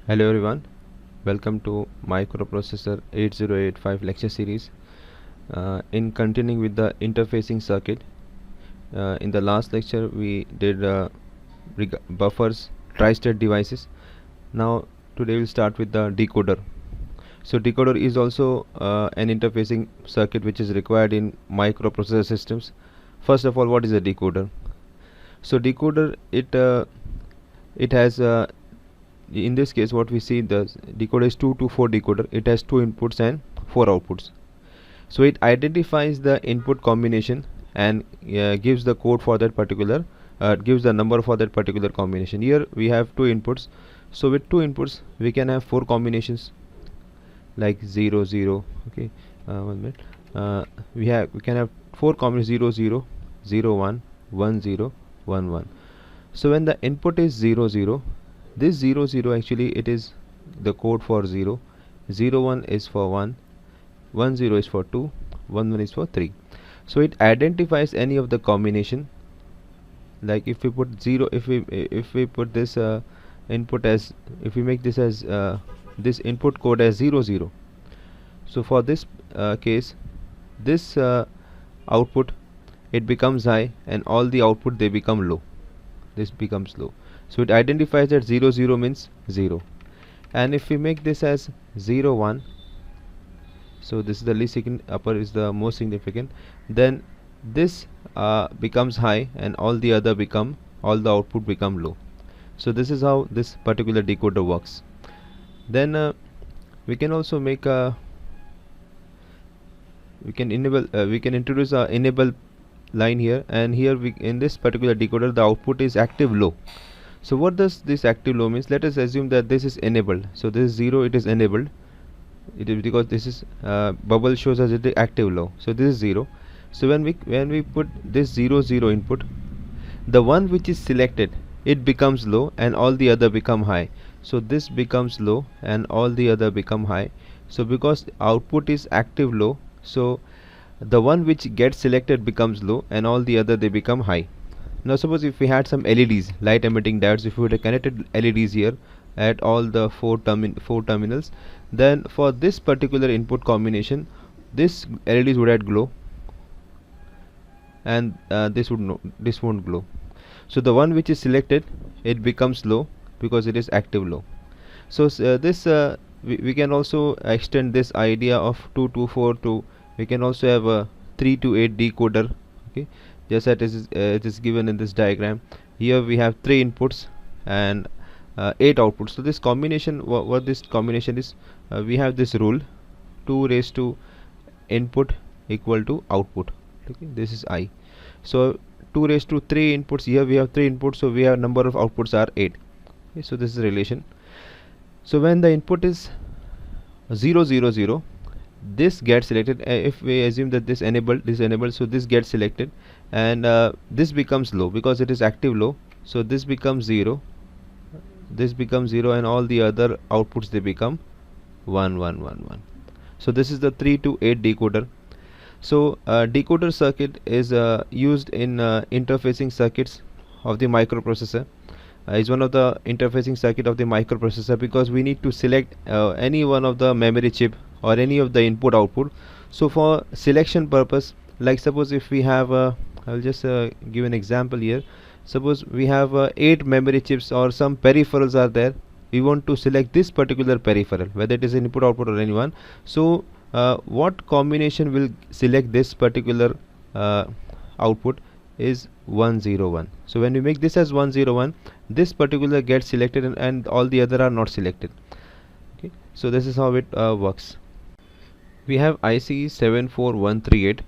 Hello everyone, welcome to Microprocessor 8085 lecture series. In continuing with the interfacing circuit, in the last lecture we did buffers, tri-state devices. Now today we'll start with the decoder. So decoder is also an interfacing circuit which is required in microprocessor systems. First of all, what is a decoder? So decoder, it has in this case what we see, the decoder is 2 to 4 decoder. It has 2 inputs and 4 outputs. So it identifies the input combination and gives the code for that particular, gives the number for that particular combination. Here we have 2 inputs, so with 2 inputs we can have 4 combinations like 0 0. Okay, 1 minute. We can have 4 combinations: 0 0, 0 1, 1 0, 1 1. So when the input is 0 0, this 0 0 actually it is the code for 0, 0 1 is for 1, 1 0 is for 2, 1 1 is for 3. So it identifies any of the combination. Like if we put 0, if we put this input as, if we make this as this input code as 0 0, so for this case, this output, it becomes high and all the output they become low. This becomes low. So it identifies that 0 0 means 0. And if we make this as 0 1, so this is the least significant, upper is the most significant, then this becomes high and all the output become low. So this is how this particular decoder works. Then we can also make a, we can introduce a enable line here, and here in this particular decoder the output is active low. So what does this active low means? Let us assume that this is enabled. So this is 0, it is enabled. It is because this is bubble shows us it is active low. So this is 0. So when we put this 0 0 input, the one which is selected, it becomes low and all the other become high. So this becomes low and all the other become high. So because output is active low, so the one which gets selected becomes low and all the other they become high. Now suppose if we had some LEDs, light emitting diodes, if we would have connected LEDs here at all the four terminals, then for this particular input combination, this LEDs would have glow and this won't glow. So the one which is selected, it becomes low because it is active low. So we can also extend this idea of 2 to 4 to, we can also have a 3 to 8 decoder. Okay, just as it is given in this diagram. Here we have 3 inputs and 8 outputs. So this combination, what this combination is, we have this rule: 2 raised to input equal to output. Okay, this is I. So 2 raised to 3 inputs, here we have 3 inputs, so we have number of outputs are 8. Okay, so this is a relation. So when the input is 0 0 0, this gets selected. If we assume that this enabled, so this gets selected and this becomes low because it is active low. So this becomes 0, this becomes 0 and all the other outputs they become 1 1 1 1. So this is the 3 to 8 decoder. So decoder circuit is used in interfacing circuits of the microprocessor. Is one of the interfacing circuit of the microprocessor because we need to select any one of the memory chip or any of the input output. So for selection purpose, like suppose if we have I'll just give an example here. Suppose we have 8 memory chips or some peripherals are there. We want to select this particular peripheral, whether it is input output or anyone. So what combination will select this particular output is 1 0 1. So when we make this as 1 0 1, this particular gets selected and all the other are not selected. Okay, so this is how it works. We have IC 74138,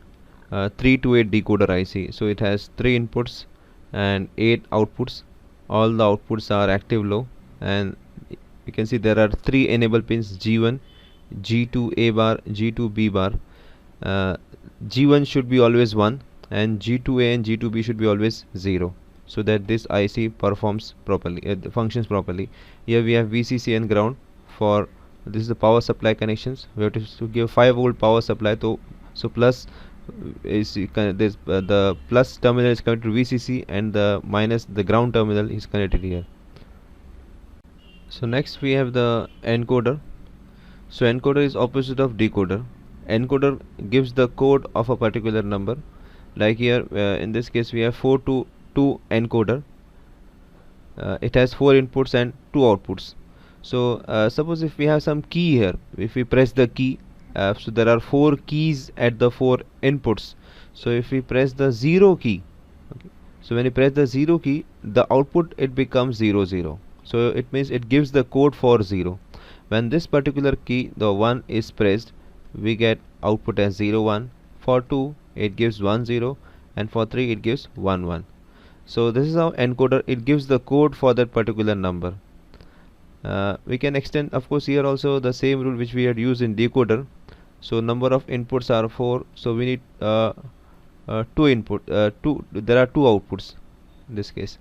3 to 8 decoder IC. So it has 3 inputs and 8 outputs. All the outputs are active low, and you can see there are 3 enable pins: G1, G2 A bar, G2 B bar. G1 should be always 1 and G2A and G2B should be always 0, so that this IC performs properly, functions properly. Here we have VCC and ground. For this is the power supply connections. We have to give 5-volt power supply. So plus is this the plus terminal is connected to VCC and the minus, the ground terminal, is connected here. So next we have the encoder. So encoder is opposite of decoder. Encoder gives the code of a particular number. Like here, in this case, we have 4 to 2 encoder. It has 4 inputs and 2 outputs. So suppose if we have some key here, if we press the key, so there are 4 keys at the 4 inputs. So if we press the 0 key, okay, so when you press the 0 key, the output it becomes 0 0. So it means it gives the code for 0. When this particular key, the 1 is pressed, we get output as 0 1. For 2 it gives 1 0, and for 3 it gives 1 1. So this is how encoder it gives the code for that particular number. We can extend, of course, here also the same rule which we had used in decoder. So number of inputs are 4, so we need there are 2 outputs in this case.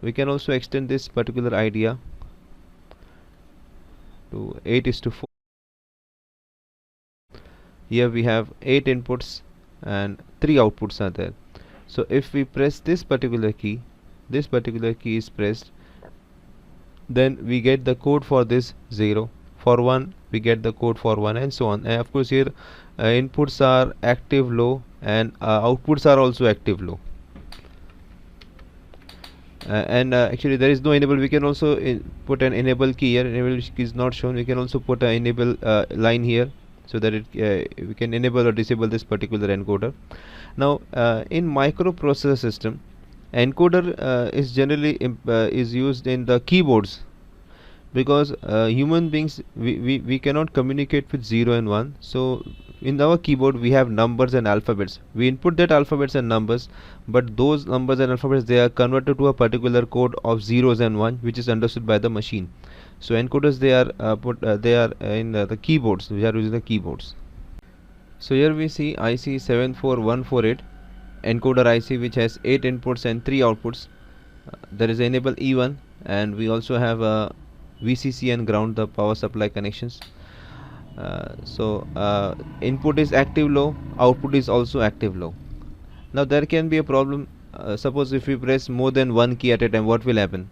We can also extend this particular idea to 8:4. Here we have 8 inputs and 3 outputs are there. So if we press this particular key is pressed, then we get the code for this 0. For 1 we get the code for 1, and so on. And of course here inputs are active low and outputs are also active low. And actually there is no enable. We can also put an enable key here. Enable key is not shown. We can also put an enable line here, so that we can enable or disable this particular encoder. Now in microprocessor system, encoder is generally is used in the keyboards, because human beings, we cannot communicate with 0 and 1. So in our keyboard we have numbers and alphabets. We input that alphabets and numbers, but those numbers and alphabets, they are converted to a particular code of zeros and 1, which is understood by the machine. So encoders, they are in the keyboards. We are using the keyboards. So here we see IC 74148 encoder IC, which has 8 inputs and 3 outputs. There is enable E1, and we also have a VCC and ground, the power supply connections. Input is active low, output is also active low. Now there can be a problem. Suppose if we press more than one key at a time, what will happen?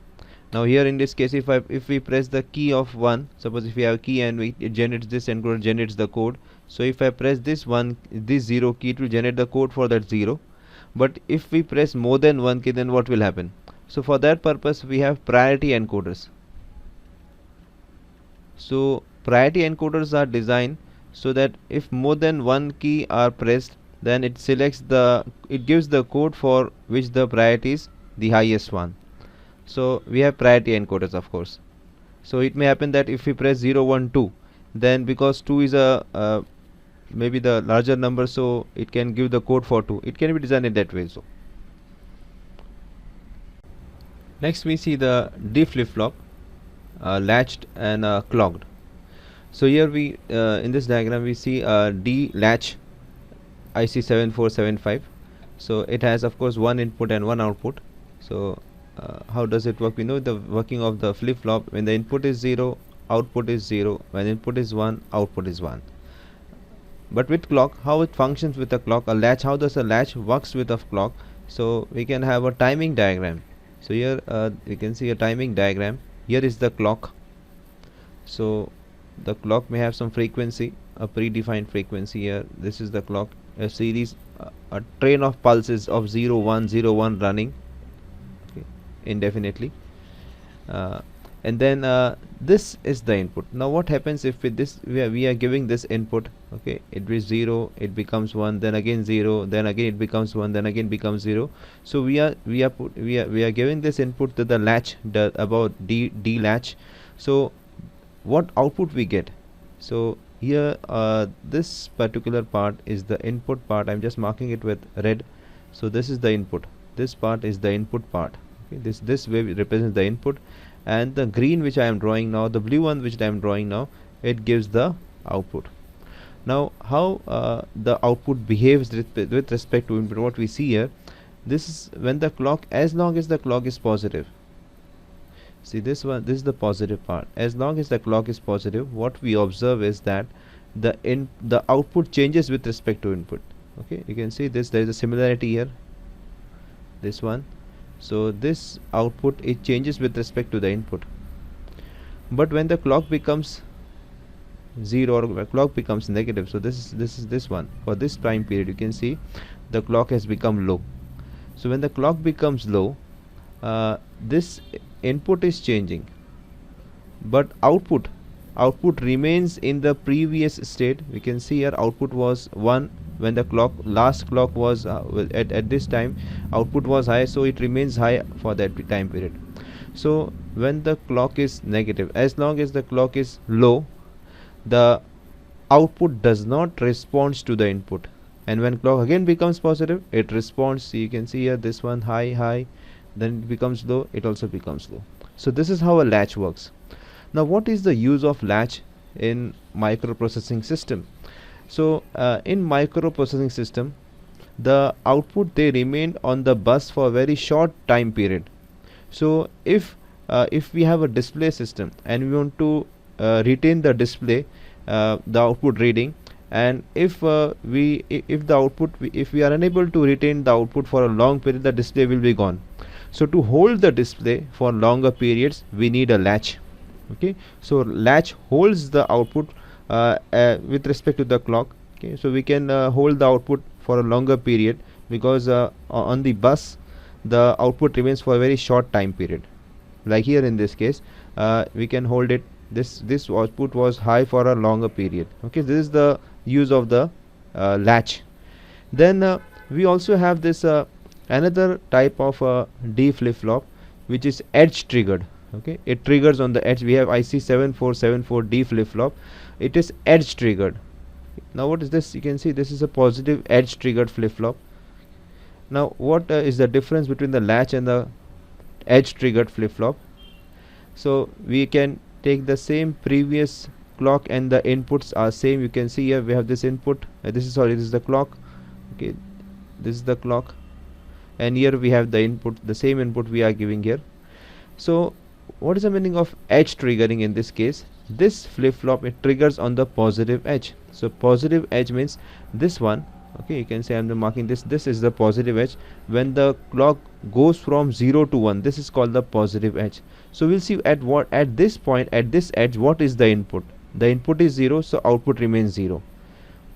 Now here in this case, if we press the key of 1, suppose if we have a key and it generates this, encoder generates the code. So if I press this 0 key, it will generate the code for that 0. But if we press more than one key, then what will happen? So for that purpose we have priority encoders. So priority encoders are designed so that if more than one key are pressed, then it gives the code for which the priority is the highest one. So we have priority encoders, of course. So it may happen that if we press 0 1 2, then because 2 is a maybe the larger number, so it can give the code for 2. It can be designed in that way. So next we see the D flip-flop, latched and clocked. So here we in this diagram we see D latch IC 7475. So it has, of course, one input and one output. So how does it work? We know the working of the flip-flop. When the input is 0, output is 0. When input is 1, output is 1. But with clock, how it functions with a clock, a latch, how does a latch works with a clock? So we can have a timing diagram. So here you can see a timing diagram. Here is the clock. So the clock may have some frequency, a predefined frequency here. This is the clock, a series, a train of pulses of 0 1 0 1 running, okay, indefinitely. And then this is the input. Now what happens if with this we are giving this input, okay, it is 0, it becomes 1, then again 0, then again it becomes 1, then again becomes 0. So we are giving this input to the latch, about D latch. So what output we get? So here this particular part is the input part. I'm just marking it with red. So this is the input, this part is the input part, okay. This wave represents the input, and the green which I am drawing now, the blue one which I am drawing now, it gives the output. Now how the output behaves with respect to input, what we see here, this is when the clock, as long as the clock is positive. See this one, this is the positive part. As long as the clock is positive, what we observe is that the output changes with respect to input, okay. You can see this, there is a similarity here, this one. So this output, it changes with respect to the input. But when the clock becomes 0 or clock becomes negative, so this one, for this time period you can see the clock has become low. So when the clock becomes low, this input is changing, but output remains in the previous state. We can see here output was 1 when the last clock was at this time output was high, so it remains high for that time period. So when the clock is negative, as long as the clock is low, the output does not respond to the input, and when clock again becomes positive, it responds. So you can see here this one high, then it becomes low, it also becomes low. So this is how a latch works. Now what is the use of latch in microprocessing system? So in microprocessing system, the output, they remain on the bus for a very short time period. So if we have a display system and we want to retain the display, the output reading, and if we are unable to retain the output for a long period, the display will be gone. So to hold the display for longer periods, we need a latch. Okay, so latch holds the output with respect to the clock. Okay, so we can hold the output for a longer period, because on the bus the output remains for a very short time period. Like here in this case, we can hold it, this output was high for a longer period. Okay, this is the use of the latch. Then we also have this another type of D flip-flop, which is edge triggered. Okay, it triggers on the edge. We have IC 7474D flip-flop. It is edge triggered. Now what is this? You can see this is a positive edge triggered flip-flop. Now what is the difference between the latch and the edge triggered flip-flop? So we can take the same previous clock and the inputs are same. You can see here we have this input, this is the clock. Okay, this is the clock, and here we have the input, the same input we are giving here. So what is the meaning of edge triggering in this case? This flip-flop, it triggers on the positive edge. So positive edge means this one. Okay, you can say I'm marking this is the positive edge. When the clock goes from 0 to 1, this is called the positive edge. So we'll see at this point, at this edge, what is the input. The input is 0, so output remains 0.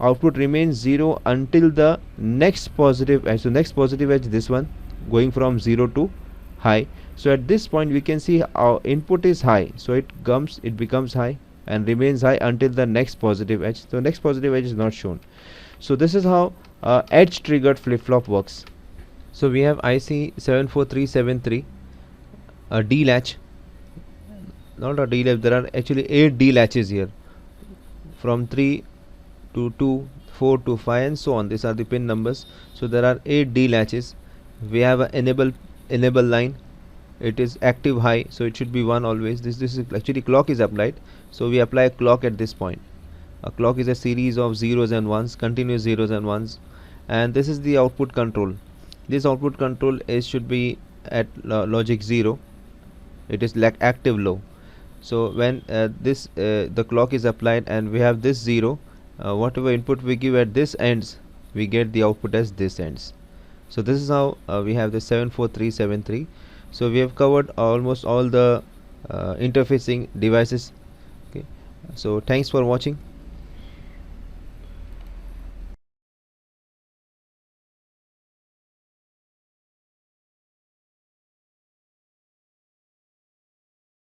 Output remains 0 until the next positive edge. So next positive edge, this one, going from 0 to high. So at this point we can see our input is high, so it becomes high and remains high until the next positive edge. So next positive edge is not shown. So this is how edge triggered flip-flop works. So we have IC 74373, a D latch, not a D latch, there are actually 8 D latches here, from 3 to 2, 4 to 5 and so on. These are the pin numbers. So there are 8 D latches. We have a enable line. It is active high, so it should be 1 always. This is actually clock is applied, so we apply a clock at this point. A clock is a series of zeros and ones, continuous zeros and ones, and this is the output control. This output control should be at logic 0. It is like active low. So when the clock is applied and we have this 0, whatever input we give at this ends, we get the output as this ends. So this is how we have the 74373. So we have covered almost all the interfacing devices. Okay, so thanks for watching.